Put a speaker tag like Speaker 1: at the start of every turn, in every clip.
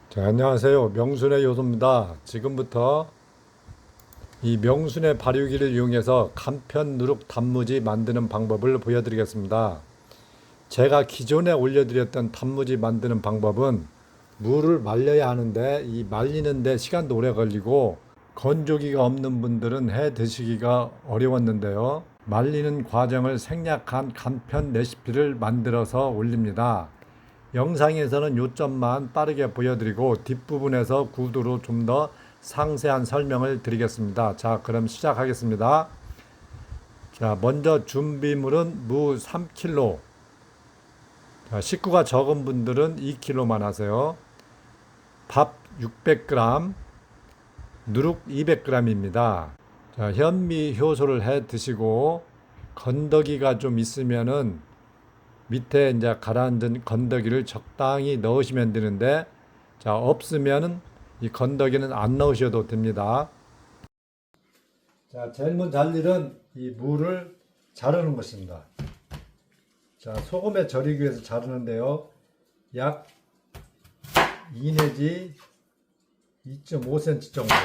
Speaker 1: 자, 안녕하세요. 명순의 요소입니다. 지금부터 이 명순의 발효기를 이용해서 간편 누룩 단무지 만드는 방법을 보여드리겠습니다. 제가 기존에 올려드렸던 단무지 만드는 방법은 물을 말려야 하는데 이 말리는데 시간도 오래 걸리고 건조기가 없는 분들은 해 드시기가 어려웠는데요. 말리는 과정을 생략한 간편 레시피를 만들어서 올립니다. 영상에서는 요점만 빠르게 보여드리고 뒷부분에서 구두로 좀 더 상세한 설명을 드리겠습니다. 자, 그럼 시작하겠습니다. 자, 먼저 준비물은 무 3kg. 자, 식구가 적은 분들은 2kg만 하세요. 밥 600g, 누룩 200g입니다. 자, 현미 효소를 해 드시고 건더기가 좀 있으면은 밑에 이제 가라앉은 건더기를 적당히 넣으시면 되는데, 자, 없으면은 이 건더기는 안 넣으셔도 됩니다. 자, 제일 먼저 할 일은 이 무를 자르는 것입니다. 자, 소금에 절이기 위해서 자르는데요. 약 2 내지 2.5cm 정도.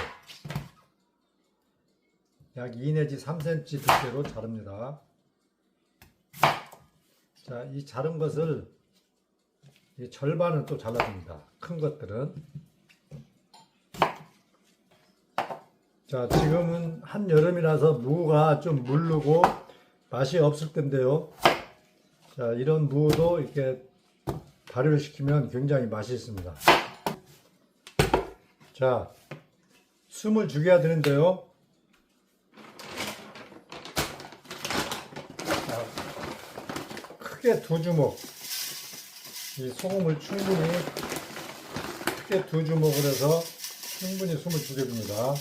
Speaker 1: 약 2 내지 3cm 두께로 자릅니다. 자, 이 자른 것을 이 절반은 또 잘라줍니다. 큰 것들은. 자, 지금은 한여름이라서 무가 좀 무르고 맛이 없을 텐데요. 자, 이런 무도 이렇게 발효를 시키면 굉장히 맛이 있습니다. 자, 숨을 죽여야 되는데요. 자, 크게 2주먹. 이 소금을 충분히 크게 2주먹을 해서 충분히 숨을 죽여줍니다.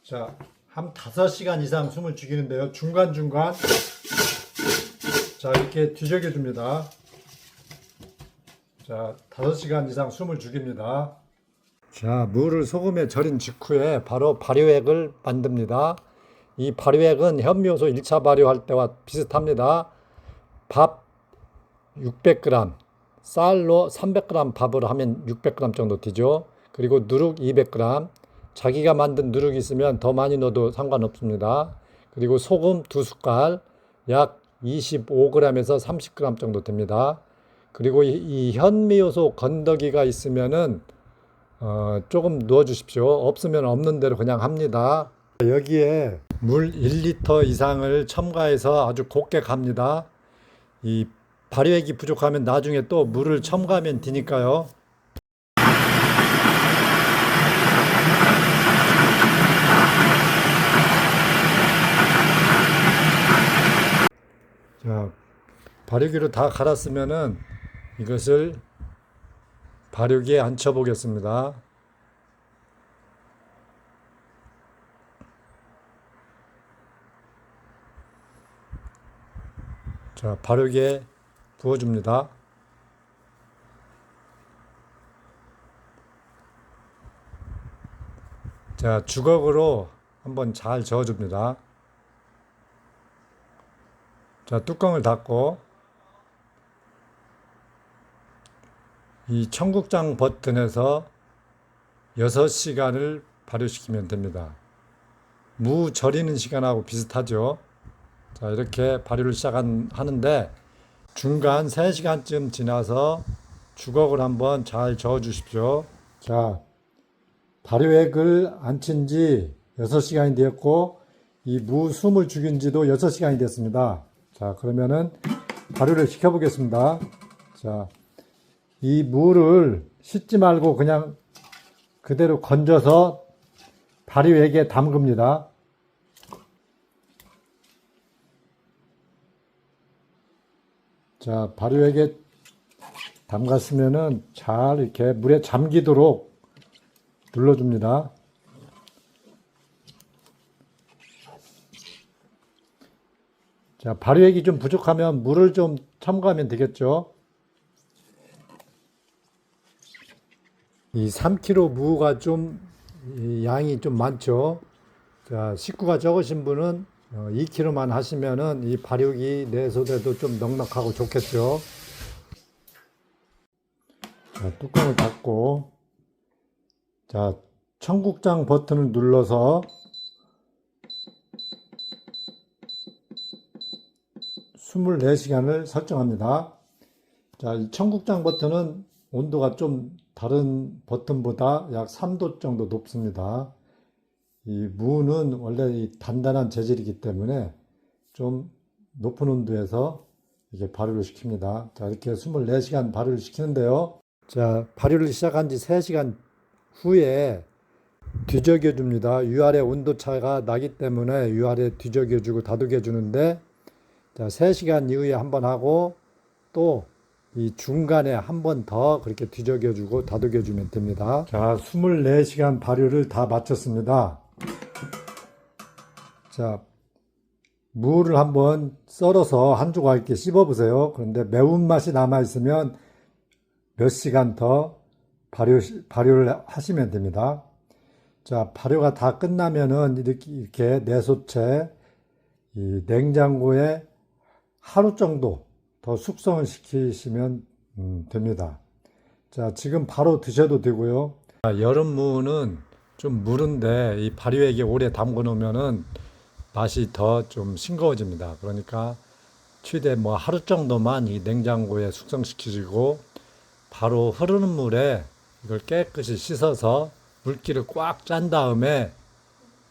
Speaker 1: 자, 한 5시간 이상 숨을 죽이는데요. 중간중간 자, 이렇게 뒤적여 줍니다. 자, 5시간 이상 숨을 죽입니다. 자, 무를 소금에 절인 직후에 바로 발효액을 만듭니다. 이 발효액은 현미효소 1차 발효할 때와 비슷합니다. 밥 600g, 쌀로 300g 밥을 하면 600g 정도 되죠. 그리고 누룩 200g, 자기가 만든 누룩이 있으면 더 많이 넣어도 상관없습니다. 그리고 소금 2숟갈, 약 25g에서 30g 정도 됩니다. 그리고 이 현미효소 건더기가 있으면은 조금 넣어 주십시오. 없으면 없는 대로 그냥 합니다. 여기에 물 1리터 이상을 첨가해서 아주 곱게 갑니다. 이 발효액이 부족하면 나중에 또 물을 첨가하면 되니까요. 자, 발효기로 다 갈았으면은 이것을 발효기에 앉혀 보겠습니다. 자, 발효기에 부어줍니다. 자, 주걱으로 한번 잘 저어줍니다. 자, 뚜껑을 닫고 이 청국장 버튼에서 6시간을 발효시키면 됩니다. 무 절이는 시간하고 비슷하죠. 자, 이렇게 발효를 하는데 중간 3시간쯤 지나서 주걱을 한번 잘 저어 주십시오. 자, 발효액을 안친 지 6시간이 되었고 이 무 숨을 죽인 지도 6시간이 됐습니다. 자, 그러면은 발효를 시켜 보겠습니다. 자, 이 무를 씻지 말고 그냥 그대로 건져서 발효액에 담급니다. 자, 발효액에 담갔으면은 잘 이렇게 물에 잠기도록 눌러줍니다. 자, 발효액이 좀 부족하면 물을 좀 첨가하면 되겠죠. 이 3kg 무가 좀 양이 좀 많죠. 자, 식구가 적으신 분은 2kg만 하시면은 이 발효기 내소대도 좀 넉넉하고 좋겠죠. 자, 뚜껑을 닫고, 자, 청국장 버튼을 눌러서 24시간을 설정합니다. 자, 이 청국장 버튼은 온도가 좀 다른 버튼보다 약 3도 정도 높습니다. 이 무는 원래 이 단단한 재질이기 때문에 좀 높은 온도에서 이렇게 발효를 시킵니다. 자, 이렇게 24시간 발효를 시키는데요. 자, 발효를 시작한 지 3시간 후에 뒤적여 줍니다. 위아래 온도 차가 나기 때문에 위아래 뒤적여 주고 다독여 주는데, 자, 3시간 이후에 한번 하고 또 이 중간에 한 번 더 그렇게 뒤적여 주고 다독여 주면 됩니다. 자, 24시간 발효를 다 마쳤습니다. 자, 무를 한번 썰어서 한 조각 이렇게 씹어 보세요. 그런데 매운맛이 남아 있으면 몇 시간 더 발효를 하시면 됩니다. 자, 발효가 다 끝나면은 이렇게 내소채 이 냉장고에 하루 정도 더 숙성을 시키시면 됩니다. 자, 지금 바로 드셔도 되고요. 여름 무는 좀 무른데 이 발효액에 오래 담궈 놓으면은 맛이 더 좀 싱거워집니다. 그러니까 최대 뭐 하루 정도만 이 냉장고에 숙성시키시고 바로 흐르는 물에 이걸 깨끗이 씻어서 물기를 꽉 짠 다음에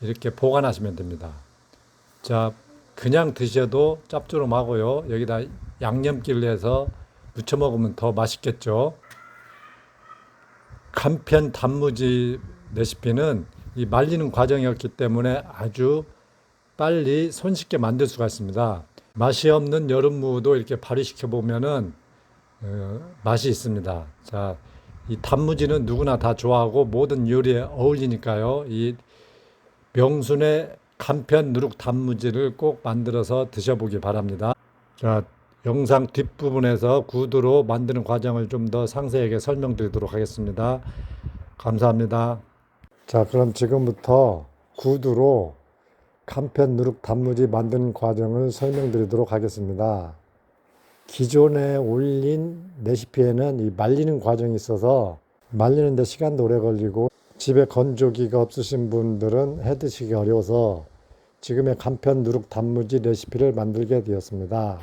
Speaker 1: 이렇게 보관하시면 됩니다. 자, 그냥 드셔도 짭조름하고요. 여기다 양념기를 해서 무쳐 먹으면 더 맛있겠죠. 간편 단무지 레시피는 이 말리는 과정이었기 때문에 아주 빨리 손쉽게 만들 수가 있습니다. 맛이 없는 여름무도 이렇게 발효시켜 보면은 맛이 있습니다. 자, 이 단무지는 누구나 다 좋아하고 모든 요리에 어울리니까요. 이 명순의 간편 누룩 단무지를 꼭 만들어서 드셔보기 바랍니다. 자, 영상 뒷부분에서 구두로 만드는 과정을 좀 더 상세하게 설명드리도록 하겠습니다. 감사합니다. 자, 그럼 지금부터 구두로 간편 누룩 단무지 만드는 과정을 설명드리도록 하겠습니다. 기존에 올린 레시피에는 이 말리는 과정이 있어서 말리는데 시간도 오래 걸리고 집에 건조기가 없으신 분들은 해 드시기 어려워서 지금의 간편 누룩 단무지 레시피를 만들게 되었습니다.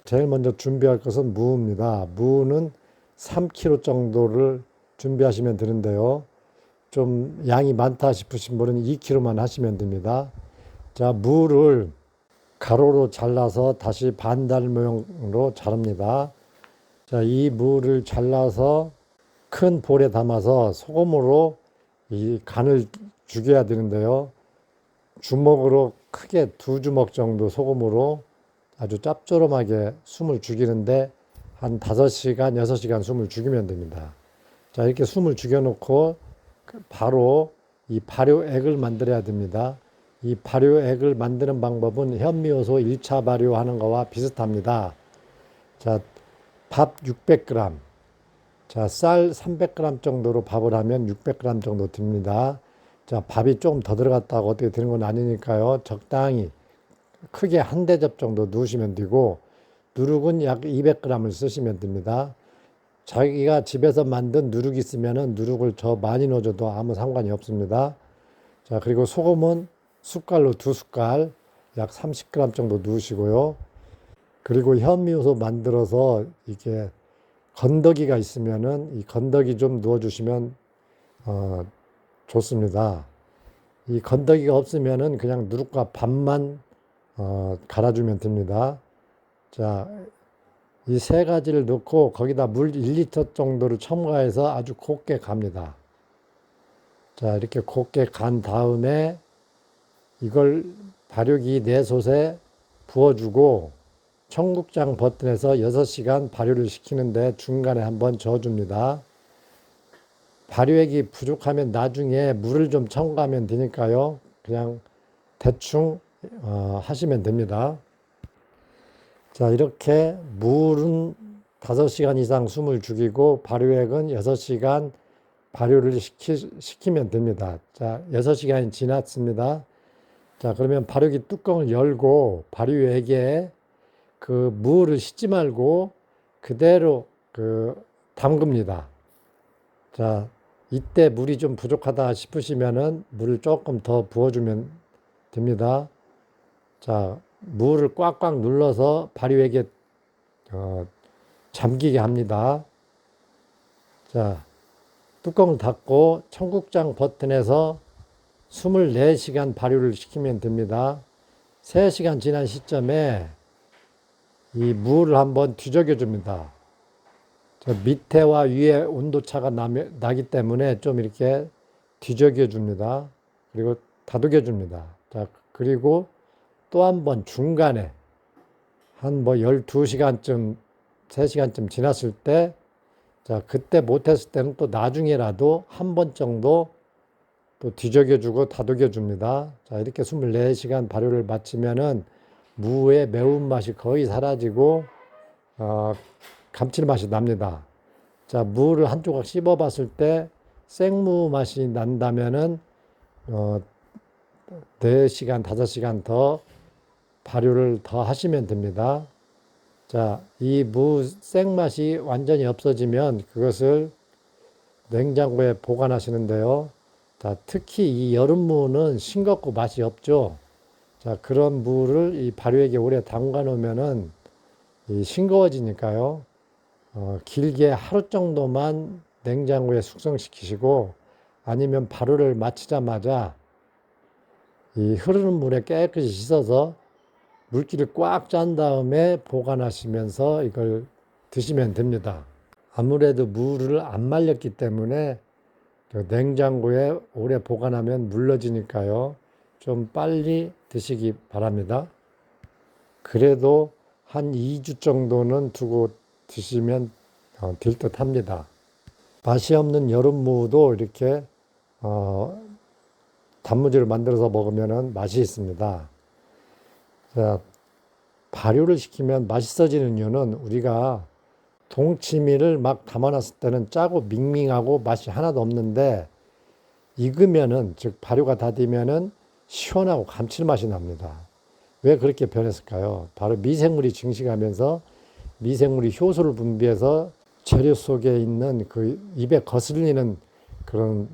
Speaker 1: 제일 먼저 준비할 것은 무입니다. 무는 3kg 정도를 준비하시면 되는데요. 좀 양이 많다 싶으신 분은 2kg만 하시면 됩니다. 자, 무를 가로로 잘라서 다시 반달 모양으로 자릅니다. 자, 이 무를 잘라서 큰 볼에 담아서 소금으로 이 간을 죽여야 되는데요. 주먹으로 크게 2주먹 정도 소금으로 아주 짭조름하게 숨을 죽이는데 한 5시간, 6시간 숨을 죽이면 됩니다. 자, 이렇게 숨을 죽여놓고 바로 이 발효액을 만들어야 됩니다. 이 발효액을 만드는 방법은 현미효소 1차 발효하는 거와 비슷합니다. 자, 밥 600g, 자, 쌀 300g 정도로 밥을 하면 600g 정도 듭니다. 자, 밥이 조금 더 들어갔다고 어떻게 되는 건 아니니까요. 적당히 크게 한 대접 정도 넣으시면 되고, 누룩은 약 200g을 쓰시면 됩니다. 자기가 집에서 만든 누룩이 있으면 누룩을 더 많이 넣어줘도 아무 상관이 없습니다. 자, 그리고 소금은 숟갈로 2숟갈, 약 30g 정도 넣으시고요. 그리고 현미효소 만들어서 이게 건더기가 있으면은 이 건더기 좀 넣어주시면 좋습니다. 이 건더기가 없으면은 그냥 누룩과 밥만 갈아주면 됩니다. 자, 이 세 가지를 넣고 거기다 물 1리터 정도를 첨가해서 아주 곱게 갑니다. 자, 이렇게 곱게 간 다음에 이걸 발효기 내솥에 부어주고 청국장 버튼에서 6시간 발효를 시키는데 중간에 한번 저어줍니다. 발효액이 부족하면 나중에 물을 좀 첨가하면 되니까요. 그냥 대충 하시면 됩니다. 자, 이렇게 물은 5시간 이상 숨을 죽이고 발효액은 6시간 발효를 시키면 됩니다. 자, 6시간이 지났습니다. 자, 그러면 발효기 뚜껑을 열고 발효액에 그 무를 씻지 말고 그대로 담급니다. 자, 이때 물이 좀 부족하다 싶으시면은 물을 조금 더 부어주면 됩니다. 자, 물을 꽉꽉 눌러서 발효액에 잠기게 합니다. 자, 뚜껑을 닫고 청국장 버튼에서 24시간 발효를 시키면 됩니다. 3시간 지난 시점에 이 물을 한번 뒤적여 줍니다. 저 밑에와 위에 온도차가 나기 때문에 좀 이렇게 뒤적여 줍니다. 그리고 다독여 줍니다. 자, 그리고 또 한 번 중간에 한 12시간쯤, 3시간쯤 지났을 때, 자, 그때 못했을 때는 또 나중에라도 한 번 정도 또 뒤적여주고 다독여줍니다. 자, 이렇게 24시간 발효를 마치면은 무의 매운맛이 거의 사라지고, 감칠맛이 납니다. 자, 무를 한 조각 씹어 봤을 때 생무 맛이 난다면은, 4시간, 5시간 더 발효를 더 하시면 됩니다. 자, 이 무 생맛이 완전히 없어지면 그것을 냉장고에 보관하시는데요. 자, 특히 이 여름무는 싱겁고 맛이 없죠. 자, 그런 무를 이 발효액에 오래 담가 놓으면은 이 싱거워지니까요. 길게 하루 정도만 냉장고에 숙성시키시고 아니면 발효를 마치자마자 이 흐르는 물에 깨끗이 씻어서 물기를 꽉 짠 다음에 보관하시면서 이걸 드시면 됩니다. 아무래도 무를 안 말렸기 때문에 냉장고에 오래 보관하면 물러지니까요. 좀 빨리 드시기 바랍니다. 그래도 한 2주 정도는 두고 드시면 될 듯 합니다. 맛이 없는 여름무도 이렇게 단무지를 만들어서 먹으면 맛이 있습니다. 자, 발효를 시키면 맛있어지는 이유는 우리가 동치미를 막 담아놨을 때는 짜고 밍밍하고 맛이 하나도 없는데 익으면은, 즉 발효가 다 되면은 시원하고 감칠맛이 납니다. 왜 그렇게 변했을까요? 바로 미생물이 증식하면서 미생물이 효소를 분비해서 재료 속에 있는 그 입에 거슬리는 그런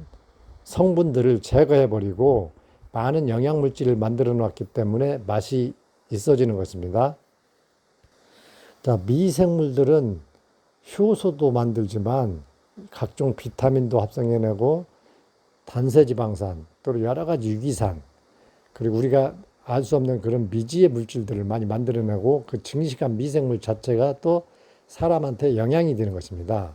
Speaker 1: 성분들을 제거해버리고 많은 영양물질을 만들어 놨기 때문에 맛이 있어지는 것입니다. 자, 미생물들은 효소도 만들지만 각종 비타민도 합성해내고 단세지방산, 또 여러 가지 유기산, 그리고 우리가 알 수 없는 그런 미지의 물질들을 많이 만들어내고 그 증식한 미생물 자체가 또 사람한테 영향이 되는 것입니다.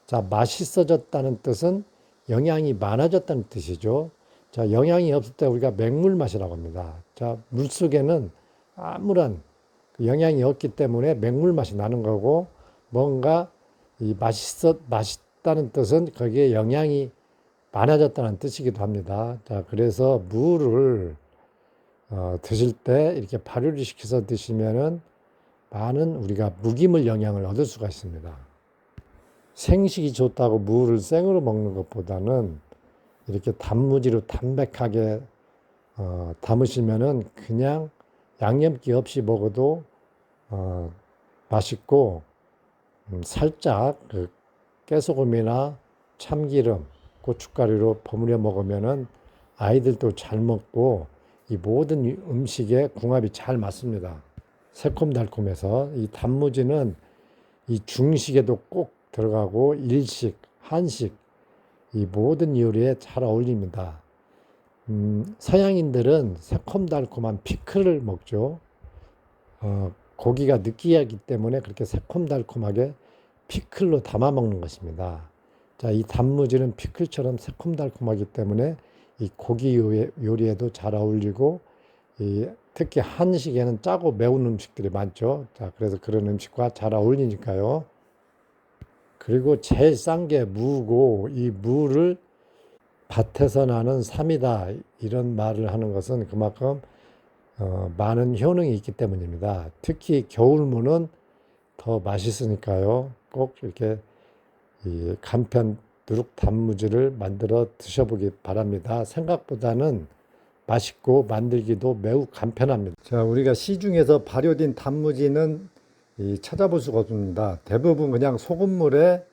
Speaker 1: 자, 맛있어졌다는 뜻은 영양이 많아졌다는 뜻이죠. 자, 영양이 없을 때 우리가 맹물 맛이라고 합니다. 자, 물 속에는 아무런 영양이 없기 때문에 맹물 맛이 나는 거고, 뭔가 이 맛있다는 뜻은 거기에 영양이 많아졌다는 뜻이기도 합니다. 자, 그래서 무를 드실 때 이렇게 발효를 시켜서 드시면은 많은 우리가 무기물 영양을 얻을 수가 있습니다. 생식이 좋다고 무를 생으로 먹는 것보다는 이렇게 단무지로 담백하게 담으시면은 그냥 양념기 없이 먹어도 맛있고, 살짝 그 깨소금이나 참기름, 고춧가루로 버무려 먹으면은 아이들도 잘 먹고 이 모든 음식에 궁합이 잘 맞습니다. 새콤달콤해서 이 단무지는 이 중식에도 꼭 들어가고 일식, 한식 이 모든 요리에 잘 어울립니다. 서양인들은 새콤달콤한 피클을 먹죠. 고기가 느끼하기 때문에 그렇게 새콤달콤하게 피클로 담아 먹는 것입니다. 자, 이 단무지는 피클처럼 새콤달콤하기 때문에 이 고기 요리에도 잘 어울리고, 특히 한식에는 짜고 매운 음식들이 많죠. 자, 그래서 그런 음식과 잘 어울리니까요. 그리고 제일 싼 게 무고, 이 무를 밭에서 나는 삼이다 이런 말을 하는 것은 그만큼 많은 효능이 있기 때문입니다. 특히 겨울무는 더 맛있으니까요. 꼭 이렇게 이 간편 누룩 단무지를 만들어 드셔보기 바랍니다. 생각보다는 맛있고 만들기도 매우 간편합니다. 자, 우리가 시중에서 발효된 단무지는 찾아볼 수가 없습니다. 대부분 그냥 소금물에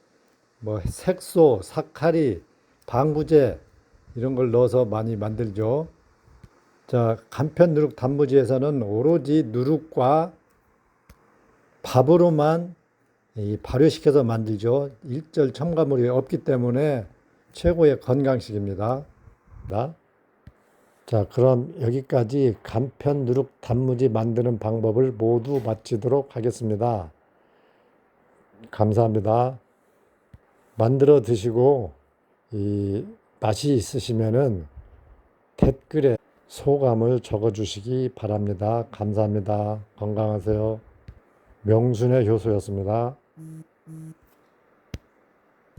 Speaker 1: 뭐 색소, 사카리, 방부제 이런 걸 넣어서 많이 만들죠. 자, 간편 누룩 단무지에서는 오로지 누룩과 밥으로만 발효시켜서 만들죠. 일절 첨가물이 없기 때문에 최고의 건강식입니다. 자, 그럼 여기까지 간편 누룩 단무지 만드는 방법을 모두 마치도록 하겠습니다. 감사합니다. 만들어 드시고 맛이 있으시면은 댓글에 소감을 적어 주시기 바랍니다. 감사합니다. 건강하세요. 명순의 효소였습니다.